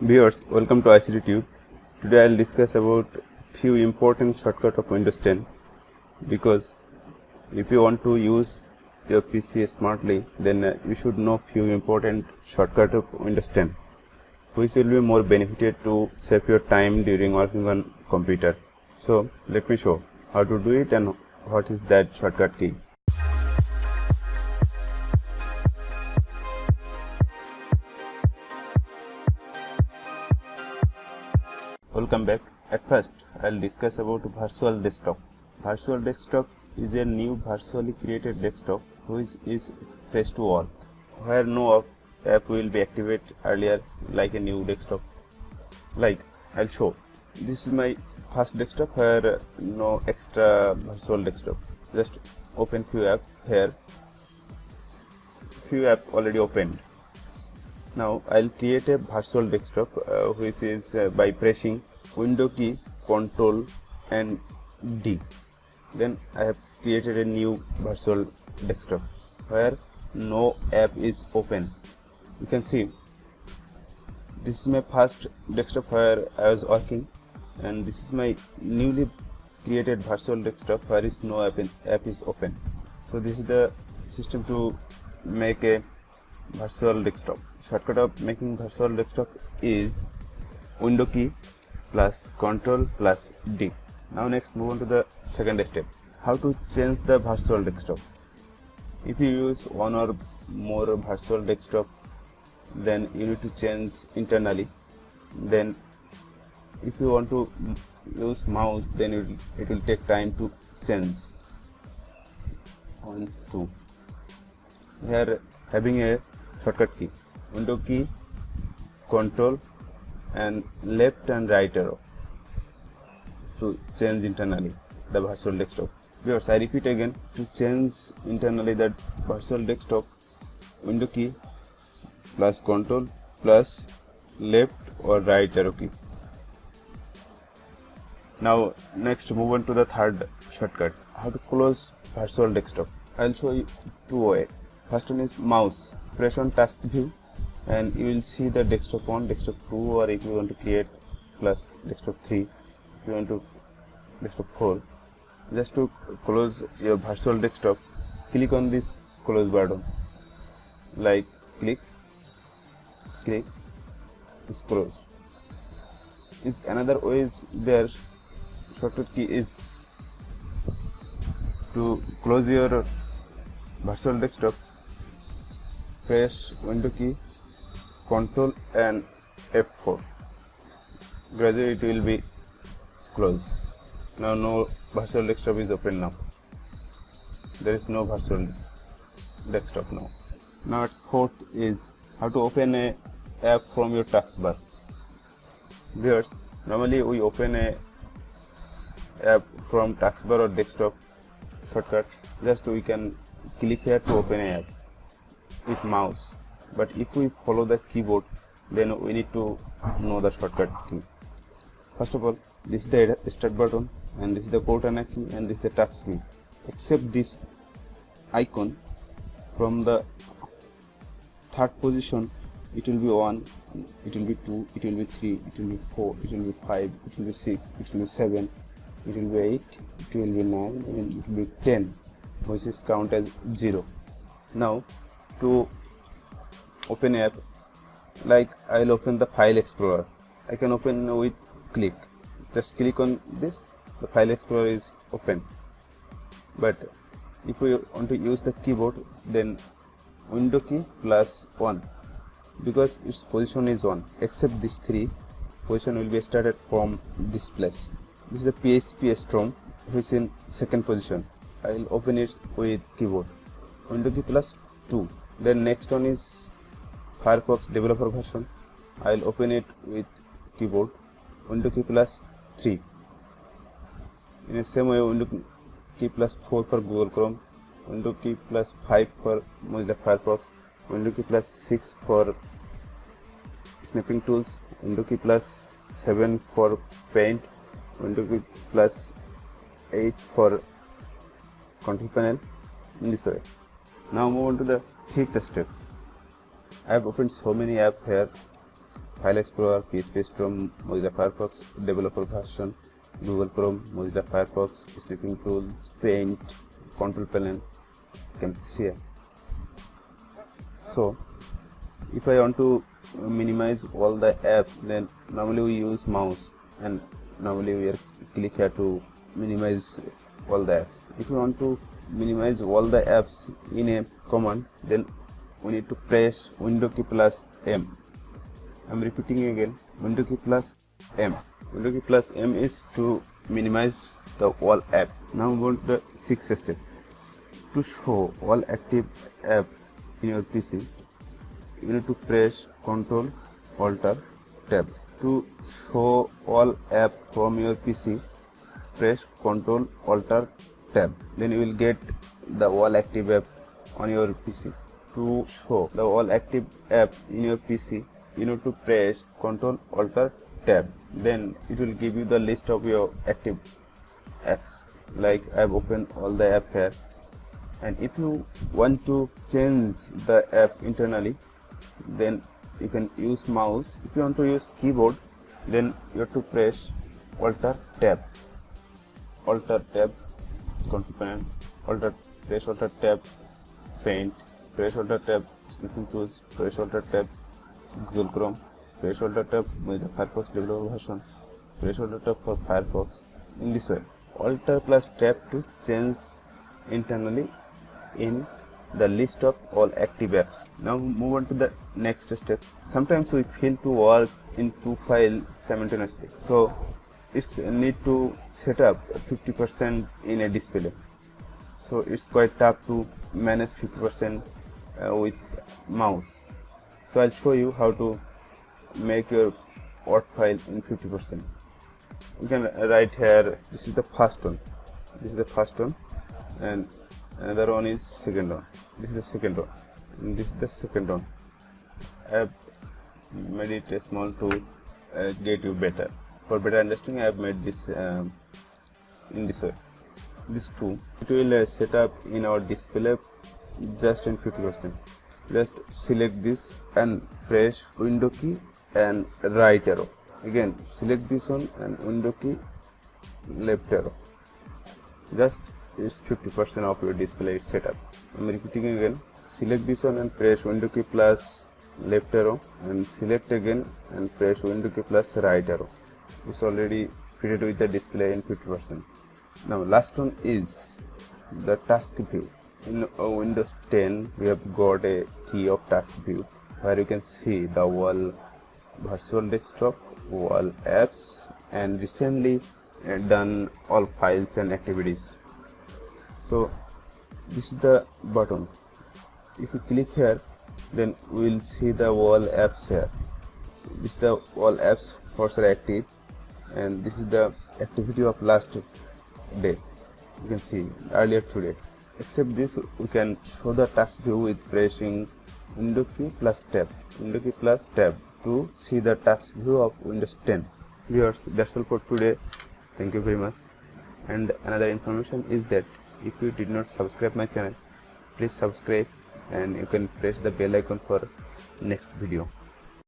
Viewers, welcome to ICT Tube. Today I'll discuss about few important shortcuts of Windows 10, because if you want to use your PC smartly, then you should know few important shortcuts of Windows 10, which will be more benefited to save your time during working on computer. So let me show how to do it and what is that shortcut key. Welcome back. At first, I'll discuss about virtual desktop. Virtual desktop is a new virtually created desktop which is placed to work, where no app will be activated earlier like a new desktop. Like, I'll show. This is my first desktop where no extra virtual desktop. Just open few app here. Few app already opened. Now I'll create a virtual desktop which is by pressing Window key, Control and D. Then I have created a new virtual desktop where no app is open. You can see this is my first desktop where I was working, and this is my newly created virtual desktop where is no app is open. So this is the system to make a virtual desktop. Shortcut of making virtual desktop is Window key plus Control plus D. Now next move on to the second step, how to change the virtual desktop. If you use one or more virtual desktop, then you need to change internally. Then if you want to use mouse, then it will take time to change. 1, 2. Here having a shortcut key, Window key, Control and left and right arrow to change internally the virtual desktop. Viewers, I repeat again, to change internally that virtual desktop, Window key plus Control plus left or right arrow key. Now next move on to the third shortcut, how to close virtual desktop. I'll show you two ways. First one is mouse. Press on task view and you will see the desktop 1, desktop 2, or if you want to create plus desktop 3, if you want to desktop 4. Just to close your virtual desktop, click on this close button. Like click, it's close. Is another way is there. Shortcut key is to close your virtual desktop. Press Window key, Control and F4. Gradually it will be closed. Now no virtual desktop is open now. There is no virtual desktop now. Now at fourth is how to open a app from your taskbar. Viewers, normally we open a app from taskbar or desktop shortcut. Just we can click here to open a app with mouse, but if we follow the keyboard, then we need to know the shortcut key. First of all, this is the start button, and this is the Cortana key, and this is the task key. Except this icon, from the third position it will be 1, it will be 2, it will be 3, it will be 4, it will be 5, it will be 6, it will be 7, it will be 8, it will be 9, and it will be 10, which is count as 0. Now to open app, like I'll open the file explorer. I can open with click. Just click on this, the file explorer is open. But if we want to use the keyboard, then Window key plus 1, because its position is 1. Except this 3, position will be started from this place. This is the PHP Storm, which is in second position. I'll open it with keyboard. Window key plus 2. Then next one is Firefox developer version. I'll open it with keyboard. Window key plus 3. In the same way, Window key plus 4 for Google Chrome. Window key plus 5 for Mozilla Firefox. Window key plus 6 for snapping tools. Window key plus 7 for Paint. Window key plus 8 for control panel. In this way. Now move on to the fifth step. I have opened so many apps here File Explorer, PHP Storm, Mozilla Firefox developer version, Google Chrome, Mozilla Firefox, Snipping Tool, Paint, Control Panel, you can see here. So if I want to minimize all the apps, then normally we use mouse, and normally we click here to minimize all the apps. If you want to minimize all the apps in a command, then we need to press Window key plus M. I'm repeating again, Window key plus M. Window key plus M is to minimize the all app. Now we go to the sixth step. To show all active app in your PC, you need to press Ctrl Alt Tab. To show all app from your PC, press Ctrl Alt Tab. Then you will get the all active app on your PC. To show the all active app in your PC, you need to press Ctrl Alt Tab. Then it will give you the list of your active apps. Like I have opened all the app here, and if you want to change the app internally, then you can use mouse. If you want to use keyboard, then you have to press Alt Tab, Control Panel, press Alt Tab, Paint, press Alt Tab, Snipping Tools, press Alt Tab, Google Chrome, press Alt Tab with the Firefox developer version, press Alt Tab for Firefox. In this way, Alt plus Tab to change internally in the list of all active apps. Now move on to the next step. Sometimes we fail to work in two files simultaneously, so it's need to set up 50% in a display. So it's quite tough to manage 50% with mouse. So I'll show you how to make your Word file in 50%. You can write here, this is the first one, and another one is second one. This is the second one, and this is the second one. I have made it small to get you better. For better understanding, I have made this in this way. This two, it will set up in our display just in 50%. Just select this and press Window key and right arrow. Again select this one and Window key, left arrow. Just it's 50% of your display is set up. I'm repeating again. Select this one and press Window key plus left arrow, and select again and press Window key plus right arrow. It's already fitted with the display in 50%. Now last one is the task view. In Windows 10 we have got a key of task view where you can see the whole virtual desktop, all apps, and recently done all files and activities. So this is the button. If you click here, then we will see the all apps here. This is the all apps for active, and this is the activity of last day. You can see earlier today. Except this, we can show the task view with pressing Window key plus tab, to see the task view of Windows 10. Viewers, that's all for today. Thank you very much. And another information is that if you did not subscribe my channel, please subscribe, and you can press the bell icon for next video.